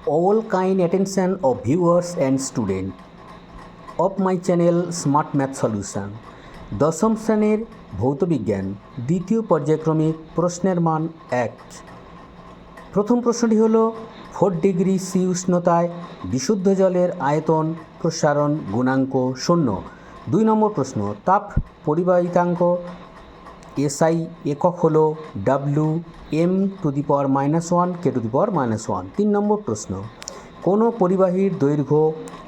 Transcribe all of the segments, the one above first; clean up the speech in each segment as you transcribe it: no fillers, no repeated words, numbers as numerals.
all kind attention of viewers and students of my channel Smart Math Solution। দশম শ্রেণীর ভৌতবিজ্ঞান দ্বিতীয় পর্যায়ক্রমিক প্রশ্নের মান 1। প্রথম প্রশ্নটি হলো 4 ডিগ্রি সি উষ্ণতায় বিশুদ্ধ জলের আয়তন প্রসারণ গুণাঙ্ক 0। 2 নম্বর প্রশ্ন, তাপ পরিবাহিতাঙ্ক এসআই একক হলো W M to the power -1 K to the power -1। 3 নম্বর প্রশ্ন, কোনো পরিবাহীর দৈর্ঘ্য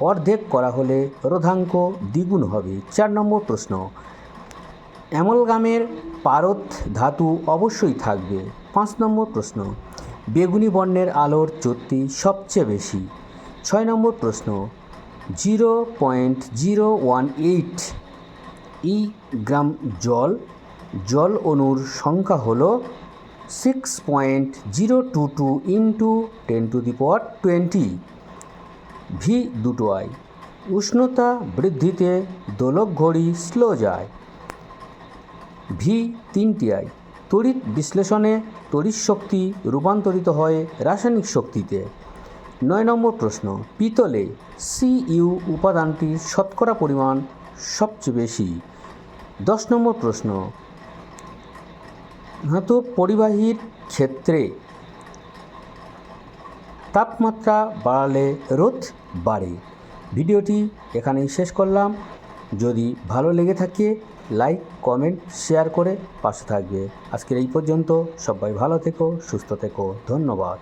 অর্ধেক করা হলে রোধাঙ্ক দ্বিগুণ হবে। 4 নম্বর প্রশ্ন, অ্যামালগামের পারদ ধাতু অবশ্যই থাকবে। 5 নম্বর প্রশ্ন, বেগুনি বর্ণের আলোর জ্যোতি সবচেয়ে বেশি। 6 নম্বর প্রশ্ন, 0.018 গ্রাম জল অণুর সংখ্যা হল 6.022 × 10⁻20। ভি দুটো আই, উষ্ণতা বৃদ্ধিতে দোলক ঘড়ি স্লো যায়। ভি 3টি আই, তড়িৎ বিশ্লেষণে তড়িৎ শক্তি রূপান্তরিত হয় রাসায়নিক শক্তিতে। 9 নম্বর প্রশ্ন, পিতলে সিইউ উপাদানটির শতকরা পরিমাণ সবচেয়ে বেশি। 10 নম্বর প্রশ্ন, ধাতব পরিবাহীর ক্ষেত্রে তাপমাত্রা বাড়ালে রোধ বাড়ে। ভিডিওটি এখানেই শেষ করলাম। যদি ভালো লেগে থাকে লাইক কমেন্ট শেয়ার করে পাশে থাকবে। আজকের এই পর্যন্ত। সবাই ভালো থেকো, সুস্থ থেকো। ধন্যবাদ।